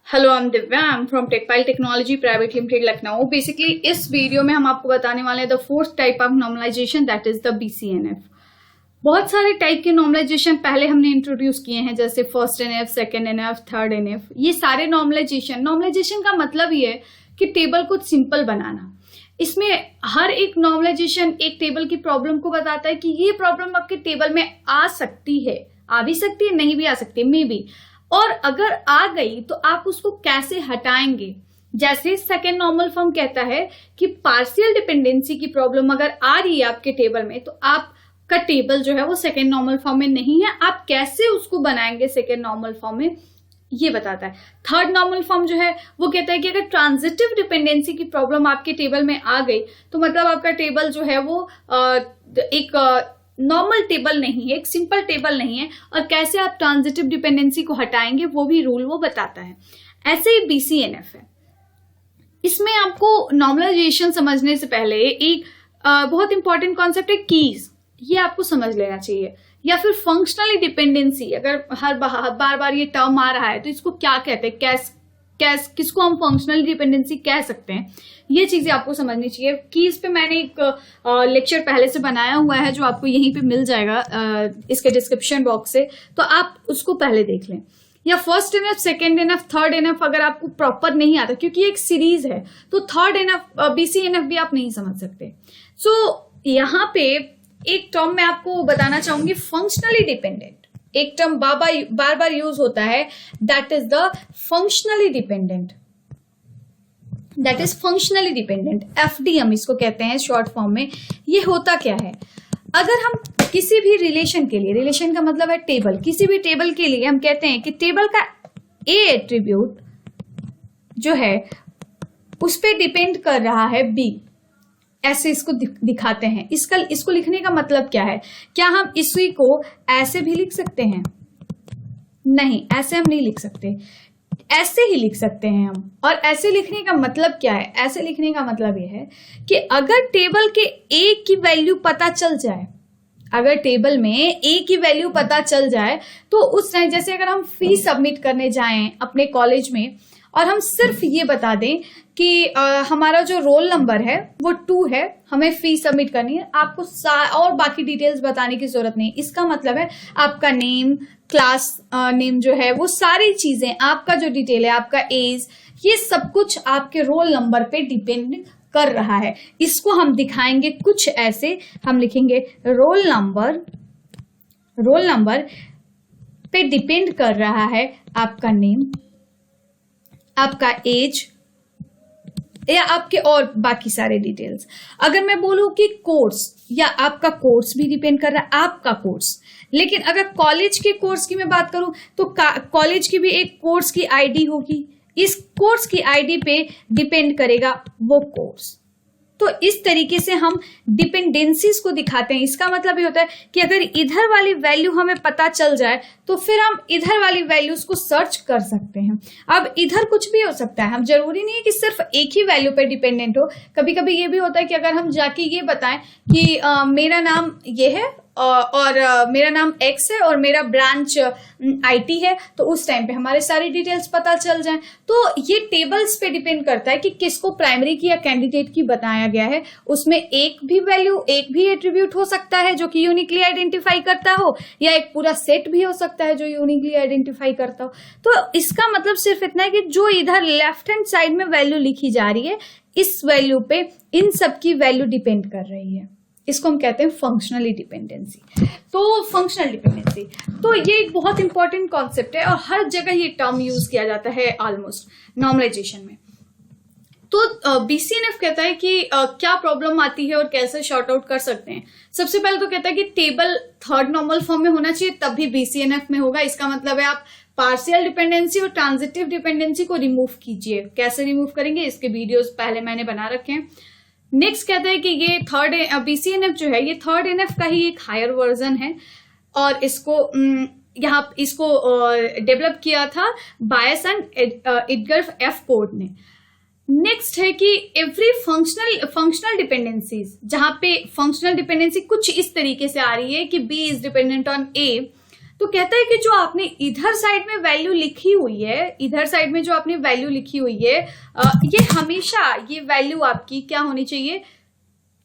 Hello, I am Divya, I am from Techpile technology private limited Lucknow. Basically इस video में हम आपको बताने वाले हैं the fourth type of normalization, that is the BCNF. बहुत सारे टाइप के नॉर्मलाइजेशन पहले हमने इंट्रोड्यूस किए हैं, जैसे first NF, second NF, third NF. ये सारे नॉर्मलाइजेशन का मतलब ये है कि टेबल को सिंपल बनाना। इसमें हर एक नॉर्मलाइजेशन एक टेबल की प्रॉब्लम को बताता है कि ये प्रॉब्लम आपके टेबल में आ सकती है, आ भी सकती है, नहीं भी आ सकती है, मे बी, और अगर आ गई तो आप उसको कैसे हटाएंगे। जैसे सेकेंड नॉर्मल फॉर्म कहता है कि पार्शियल डिपेंडेंसी की प्रॉब्लम अगर आ रही है आपके टेबल में, तो आपका टेबल जो है वो सेकेंड नॉर्मल फॉर्म में नहीं है, आप कैसे उसको बनाएंगे सेकेंड नॉर्मल फॉर्म में, ये बताता है। थर्ड नॉर्मल फॉर्म जो है वो कहता है कि अगर ट्रांजिटिव डिपेंडेंसी की प्रॉब्लम आपके टेबल में आ गई तो मतलब आपका टेबल जो है वो एक नॉर्मल टेबल नहीं है, एक सिंपल टेबल नहीं है, और कैसे आप ट्रांजिटिव डिपेंडेंसी को हटाएंगे वो भी रूल वो बताता है। ऐसे ही बीसीएनएफ है। इसमें आपको नॉर्मलाइजेशन समझने से पहले एक बहुत इंपॉर्टेंट कॉन्सेप्ट है कीज, ये आपको समझ लेना चाहिए। या फिर फंक्शनली डिपेंडेंसी, अगर बार बार ये टर्म आ रहा है तो इसको क्या कहते हैं, किसको हम फंक्शनल डिपेंडेंसी कह सकते हैं, ये चीजें आपको समझनी चाहिए। कीज पे मैंने एक लेक्चर पहले से बनाया हुआ है जो आपको यहीं पे मिल जाएगा इसके डिस्क्रिप्शन बॉक्स से, तो आप उसको पहले देख लें। या first NF, second NF, third NF अगर आपको प्रॉपर नहीं आता, क्योंकि एक सीरीज है, तो थर्ड एनएफ बीसीएनएफ भी आप नहीं समझ सकते। सो यहाँ पे एक टर्म मैं आपको बताना चाहूंगी, फंक्शनली डिपेंडेंट। एक टर्म बार बार यूज होता है, that is the functionally dependent, that is functionally dependent, FD हम इसको कहते हैं शॉर्ट फॉर्म में। ये होता क्या है, अगर हम किसी भी रिलेशन के लिए, रिलेशन का मतलब है टेबल, किसी भी टेबल के लिए हम कहते हैं कि टेबल का ए एट्रीब्यूट जो है उस पर डिपेंड कर रहा है बी, ऐसे इसको दिखाते हैं। इसको लिखने का मतलब क्या है, क्या हम इसी को ऐसे भी लिख सकते हैं? नहीं, ऐसे हम नहीं लिख सकते, ऐसे ही लिख सकते हैं हम। और ऐसे लिखने का मतलब क्या है, ऐसे लिखने का मतलब यह है कि अगर टेबल के ए की वैल्यू पता चल जाए, अगर टेबल में ए की वैल्यू पता चल जाए तो उस टाइम, जैसे अगर हम फी सबमिट करने जाएं अपने कॉलेज में और हम सिर्फ ये बता दें कि हमारा जो रोल नंबर है वो 2 है, हमें फी सबमिट करनी है, आपको और बाकी डिटेल्स बताने की जरूरत नहीं। इसका मतलब है आपका नेम, क्लास नेम जो है वो सारी चीजें, आपका जो डिटेल है, आपका एज, ये सब कुछ आपके रोल नंबर पे डिपेंड कर रहा है। इसको हम दिखाएंगे कुछ ऐसे, हम लिखेंगे रोल नंबर पे डिपेंड कर रहा है आपका नेम, आपका एज, या आपके और बाकी सारे डिटेल्स। अगर मैं बोलूं कि कोर्स, या आपका कोर्स भी डिपेंड कर रहा है, आपका कोर्स। लेकिन अगर कॉलेज के कोर्स की मैं बात करूं तो कॉलेज की भी एक कोर्स की आईडी होगी, इस कोर्स की आईडी पे डिपेंड करेगा वो कोर्स। तो इस तरीके से हम डिपेंडेंसीज को दिखाते हैं। इसका मतलब ये होता है कि अगर इधर वाली वैल्यू हमें पता चल जाए तो फिर हम इधर वाली वैल्यूज को सर्च कर सकते हैं। अब इधर कुछ भी हो सकता है, हम जरूरी नहीं है कि सिर्फ एक ही वैल्यू पे डिपेंडेंट हो। कभी कभी ये भी होता है कि अगर हम जाके ये बताएं कि मेरा नाम ये है और मेरा नाम एक्स है और मेरा ब्रांच आईटी है, तो उस टाइम पे हमारे सारी डिटेल्स पता चल जाएं। तो ये टेबल्स पे डिपेंड करता है कि किसको प्राइमरी की या कैंडिडेट की बताया गया है। उसमें एक भी वैल्यू, एक भी एट्रीब्यूट हो सकता है जो कि यूनिकली आइडेंटिफाई करता हो, या एक पूरा सेट भी हो सकता है जो यूनिकली आइडेंटिफाई करता हो। तो इसका मतलब सिर्फ इतना है कि जो इधर लेफ्ट हैंड साइड में वैल्यू लिखी जा रही है, इस वैल्यू पे इन सब की वैल्यू डिपेंड कर रही है। इसको हम कहते हैं फंक्शनली डिपेंडेंसी। तो फंक्शनल डिपेंडेंसी, तो ये एक बहुत इंपॉर्टेंट कॉन्सेप्ट है और हर जगह ये टर्म यूज किया जाता है ऑलमोस्ट नॉर्मलाइजेशन में। तो बीसीएनएफ कहता है कि क्या प्रॉब्लम आती है और कैसे शॉर्ट आउट कर सकते हैं। सबसे पहले तो कहता है कि टेबल थर्ड नॉर्मल फॉर्म में होना चाहिए, तब भी बीसीएनएफ में होगा। इसका मतलब है आप पार्शियल डिपेंडेंसी और ट्रांजिटिव डिपेंडेंसी को रिमूव कीजिए। कैसे रिमूव करेंगे, इसके वीडियोस पहले मैंने बना रखे हैं। नेक्स्ट कहता है कि ये थर्ड बीसीएनएफ जो है, ये थर्ड एनएफ का ही एक हायर वर्जन है और इसको इसको डेवलप किया था bias and Edgar F port ने। नेक्स्ट है कि एवरी फंक्शनल डिपेंडेंसीज, जहां पे फंक्शनल डिपेंडेंसी कुछ इस तरीके से आ रही है कि बी इज डिपेंडेंट ऑन ए, तो कहता है कि जो आपने इधर साइड में वैल्यू लिखी हुई है, इधर साइड में जो आपने वैल्यू लिखी हुई है, ये हमेशा ये वैल्यू आपकी क्या होनी चाहिए,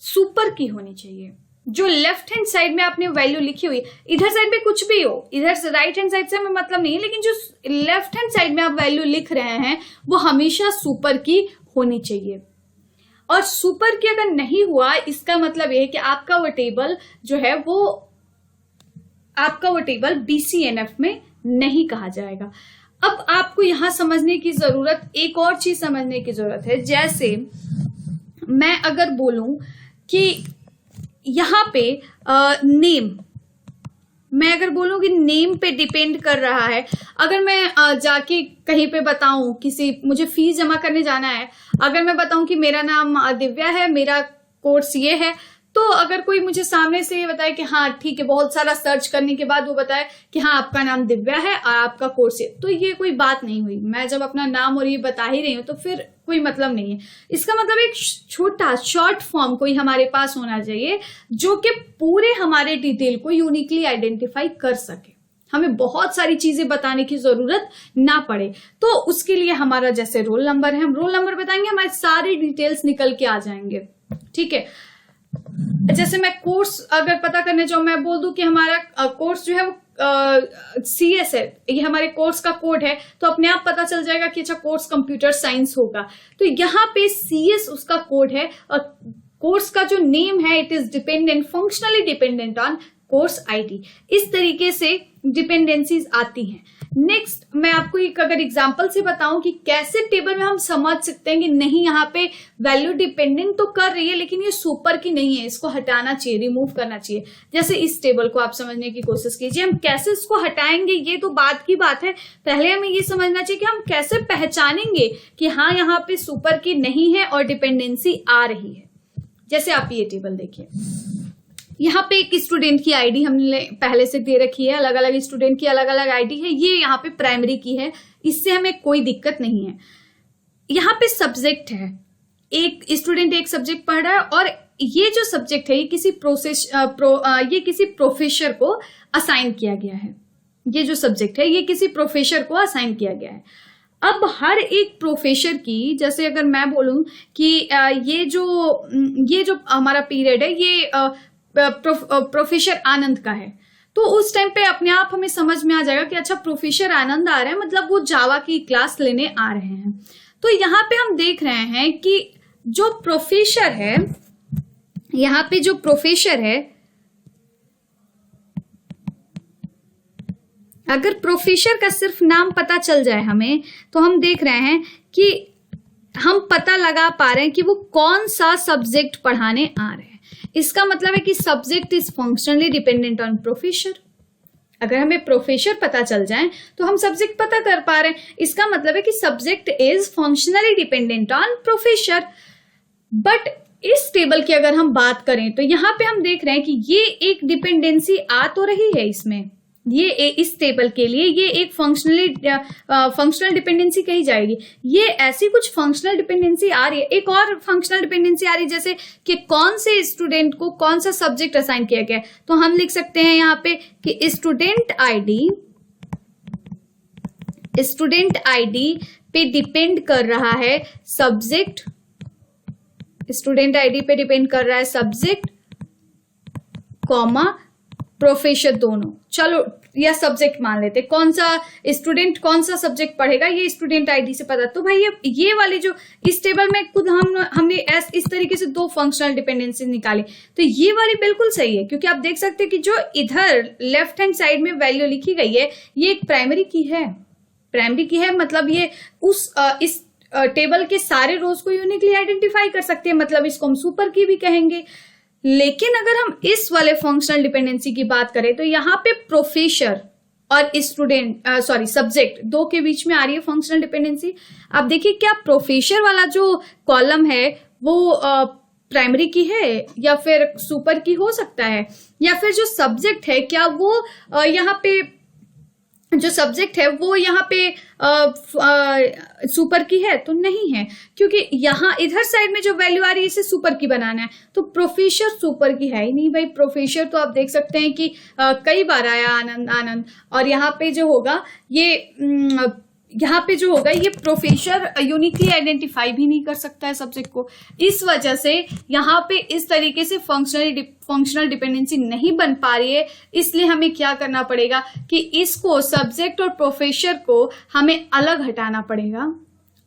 सुपर की होनी चाहिए। जो लेफ्ट हैंड साइड में आपने वैल्यू लिखी हुई, इधर साइड में कुछ भी हो, इधर से राइट हैंड साइड से हमें मतलब नहीं है, लेकिन जो लेफ्ट हैंड साइड में आप वैल्यू लिख रहे हैं वो हमेशा सुपर की होनी चाहिए। और सुपर की अगर नहीं हुआ, इसका मतलब ये है कि आपका वो टेबल जो है वो आपका वो टेबल BCNF में नहीं कहा जाएगा। अब आपको यहां समझने की जरूरत, एक और चीज समझने की जरूरत है। जैसे मैं अगर बोलूं कि यहां पे नेम, मैं अगर बोलूं कि नेम पे डिपेंड कर रहा है, अगर मैं जाके कहीं पे बताऊं, किसी मुझे फीस जमा करने जाना है, अगर मैं बताऊं कि मेरा नाम दिव्या है, मेरा कोर्स ये है, तो अगर कोई मुझे सामने से ये बताए कि हाँ ठीक है, बहुत सारा सर्च करने के बाद वो बताए कि हाँ आपका नाम दिव्या है और आपका कोर्स है, तो ये कोई बात नहीं हुई। मैं जब अपना नाम और ये बता ही रही हूं तो फिर कोई मतलब नहीं है। इसका मतलब एक छोटा शॉर्ट फॉर्म कोई हमारे पास होना चाहिए जो कि पूरे हमारे डिटेल को यूनिकली आइडेंटिफाई कर सके, हमें बहुत सारी चीजें बताने की जरूरत ना पड़े। तो उसके लिए हमारा जैसे रोल नंबर है, हम रोल नंबर बताएंगे, हमारे सारे डिटेल्स निकल के आ जाएंगे। ठीक है, जैसे मैं कोर्स अगर पता करने जाऊं, मैं बोल दूं कि हमारा कोर्स जो है वो CS है, ये हमारे कोर्स का कोड है, तो अपने आप पता चल जाएगा कि अच्छा कोर्स कंप्यूटर साइंस होगा। तो यहाँ पे CS उसका कोड है और कोर्स का जो नेम है it is dependent, functionally dependent on course ID। इस तरीके से डिपेंडेंसीज आती हैं। नेक्स्ट मैं आपको एक अगर एग्जांपल से बताऊं कि कैसे टेबल में हम समझ सकते हैं कि नहीं यहाँ पे वैल्यू डिपेंडेंट तो कर रही है लेकिन ये सुपर की नहीं है, इसको हटाना चाहिए, रिमूव करना चाहिए। जैसे इस टेबल को आप समझने की कोशिश कीजिए, हम कैसे इसको हटाएंगे ये तो बात की बात है, पहले हमें ये समझना चाहिए कि हम कैसे पहचानेंगे कि हाँ यहाँ पे सुपर की नहीं है और डिपेंडेंसी आ रही है। जैसे आप ये टेबल देखिए, यहाँ पे एक स्टूडेंट की आईडी हमने पहले से दे रखी है, अलग अलग स्टूडेंट की अलग अलग आईडी है, ये यहाँ पे प्राइमरी की है, इससे हमें कोई दिक्कत नहीं है। यहाँ पे सब्जेक्ट है, एक स्टूडेंट एक सब्जेक्ट पढ़ रहा है और ये जो सब्जेक्ट है ये किसी प्रोफेसर को असाइन किया गया है। ये जो सब्जेक्ट है ये किसी प्रोफेसर को असाइन किया गया है। अब हर एक प्रोफेसर की, जैसे अगर मैं बोलूं कि ये जो हमारा पीरियड है ये प्रोफेसर आनंद का है, तो उस टाइम पे अपने आप हमें समझ में आ जाएगा कि अच्छा प्रोफेसर आनंद आ रहे हैं, मतलब वो जावा की क्लास लेने आ रहे हैं। तो यहाँ पे हम देख रहे हैं कि जो प्रोफेसर है, यहाँ पे जो प्रोफेसर है, अगर प्रोफेसर का सिर्फ नाम पता चल जाए हमें, तो हम देख रहे हैं कि हम पता लगा पा रहे हैं कि वो कौन सा सब्जेक्ट पढ़ाने आ रहे हैं। इसका मतलब है कि subject is functionally dependent on professor. अगर हमें प्रोफेसर पता चल जाए तो हम सब्जेक्ट पता कर पा रहे हैं, इसका मतलब है कि subject is functionally dependent on professor. But इस टेबल की अगर हम बात करें तो यहां पे हम देख रहे हैं कि ये एक डिपेंडेंसी आ तो रही है इसमें, ये इस टेबल के लिए ये एक फंक्शनल डिपेंडेंसी कही जाएगी। ये ऐसी कुछ फंक्शनल डिपेंडेंसी आ रही है। एक और फंक्शनल डिपेंडेंसी आ रही है जैसे कि कौन से स्टूडेंट को कौन सा सब्जेक्ट असाइन किया गया है, तो हम लिख सकते हैं यहाँ पे कि स्टूडेंट आईडी पे डिपेंड कर रहा है सब्जेक्ट, स्टूडेंट आईडी पे डिपेंड कर रहा है सब्जेक्ट कॉमा प्रोफेसर दोनों। चलो या सब्जेक्ट मान लेते, कौन सा स्टूडेंट कौन सा सब्जेक्ट पढ़ेगा ये स्टूडेंट आईडी से पता। तो भाई ये वाली जो इस टेबल में खुद हमने इस तरीके से दो फंक्शनल डिपेंडेंसी निकाली, तो ये वाली बिल्कुल सही है, क्योंकि आप देख सकते हैं कि जो इधर लेफ्ट हैंड साइड में वैल्यू लिखी गई है ये एक प्राइमरी की है, मतलब ये इस टेबल के सारे रोज को यूनिकली आइडेंटिफाई कर सकते हैं, मतलब इसको हम सुपर की भी कहेंगे। लेकिन अगर हम इस वाले फंक्शनल डिपेंडेंसी की बात करें तो यहाँ पे प्रोफेसर और सब्जेक्ट दो के बीच में आ रही है फंक्शनल डिपेंडेंसी। आप देखिए क्या प्रोफेसर वाला जो कॉलम है वो प्राइमरी की है या फिर सुपर की हो सकता है, या फिर जो सब्जेक्ट है क्या वो यहाँ पे जो सब्जेक्ट है वो यहाँ पे सुपर की है तो नहीं है, क्योंकि यहाँ इधर साइड में जो वैल्यू आ रही है इसे सुपर की बनाना है, तो प्रोफेसर सुपर की है ही नहीं भाई। प्रोफेसर तो आप देख सकते हैं कि कई बार आया आनंद आनंद, और यहाँ पे जो होगा ये प्रोफेसर यूनिकली आइडेंटिफाई भी नहीं कर सकता है सब्जेक्ट को। इस वजह से यहाँ पे इस तरीके से फंक्शनल डिपेंडेंसी नहीं बन पा रही है। इसलिए हमें क्या करना पड़ेगा कि इसको सब्जेक्ट और प्रोफेसर को हमें अलग हटाना पड़ेगा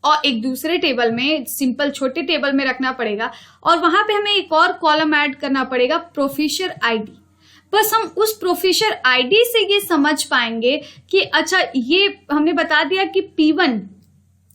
और एक दूसरे टेबल में, सिंपल छोटे टेबल में रखना पड़ेगा, और वहां पे हमें एक और कॉलम ऐड करना पड़ेगा, प्रोफेसर आईडी। बस हम उस प्रोफेसर आईडी से ये समझ पाएंगे कि अच्छा ये हमने बता दिया कि P1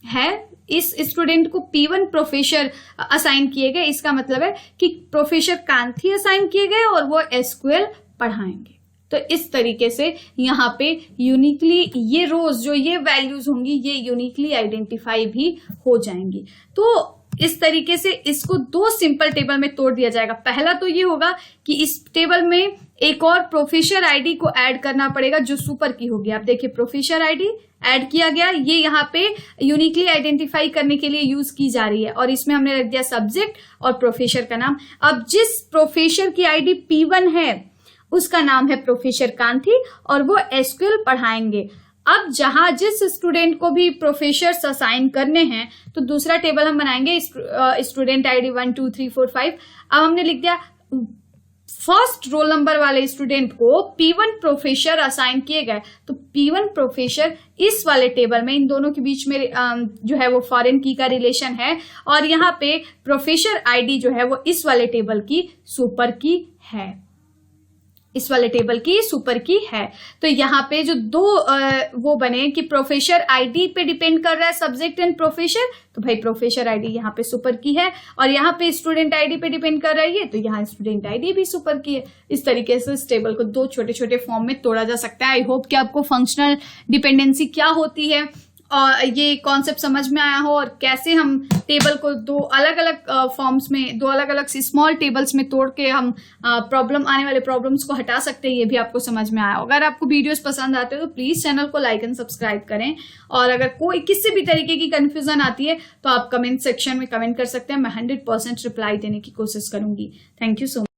है, इस स्टूडेंट को P1 प्रोफेसर असाइन किए गए, इसका मतलब है कि प्रोफेसर कांथी असाइन किए गए और वो SQL पढ़ाएंगे। तो इस तरीके से यहाँ पे यूनिकली ये रोज जो ये वैल्यूज होंगी ये यूनिकली आइडेंटिफाई भी हो जाएंगी। तो इस तरीके से इसको दो सिंपल टेबल में तोड़ दिया जाएगा। पहला तो ये होगा कि इस टेबल में एक और प्रोफेसर आईडी को ऐड करना पड़ेगा जो सुपर की होगी। आप देखिए प्रोफेसर आईडी ऐड किया गया, ये यहाँ पे यूनिकली आइडेंटिफाई करने के लिए यूज की जा रही है, और इसमें हमने रख दिया सब्जेक्ट और प्रोफेसर का नाम। अब जिस प्रोफेसर की आईडी P1 है उसका नाम है प्रोफेसर कांथी और वो SQL पढ़ाएंगे। अब जहां जिस स्टूडेंट को भी प्रोफेसर असाइन करने हैं तो दूसरा टेबल हम बनाएंगे स्टूडेंट आईडी 1 2 3 4 5। अब हमने लिख दिया फर्स्ट रोल नंबर वाले स्टूडेंट को P1 प्रोफेसर असाइन किए गए, तो P1 प्रोफेसर इस वाले टेबल में, इन दोनों के बीच में जो है वो फॉरेन की का रिलेशन है, और यहाँ पे प्रोफेसर आईडी जो है वो इस वाले टेबल की सुपर की है, इस वाले टेबल की सुपर की है। तो यहाँ पे जो दो वो बने कि प्रोफेसर आईडी पे डिपेंड कर रहा है सब्जेक्ट एंड प्रोफेसर, तो भाई प्रोफेसर आईडी यहाँ पे सुपर की है, और यहाँ पे स्टूडेंट आईडी पे डिपेंड कर रही है तो यहाँ स्टूडेंट आईडी भी सुपर की है। इस तरीके से इस टेबल को दो छोटे छोटे फॉर्म में तोड़ा जा सकता है। आई होप कि आपको फंक्शनल डिपेंडेंसी क्या होती है और ये कॉन्सेप्ट समझ में आया हो, और कैसे हम टेबल को दो अलग अलग फॉर्म्स में, दो अलग अलग स्मॉल टेबल्स में तोड़ के हम आने वाले प्रॉब्लम्स को हटा सकते हैं, ये भी आपको समझ में आया। अगर आपको वीडियोस पसंद आते हो तो प्लीज चैनल को लाइक एंड सब्सक्राइब करें, और अगर कोई किसी भी तरीके की कंफ्यूजन आती है तो आप कमेंट सेक्शन में कमेंट कर सकते हैं। मैं 100% रिप्लाई देने की कोशिश करूंगी। Thank you so much.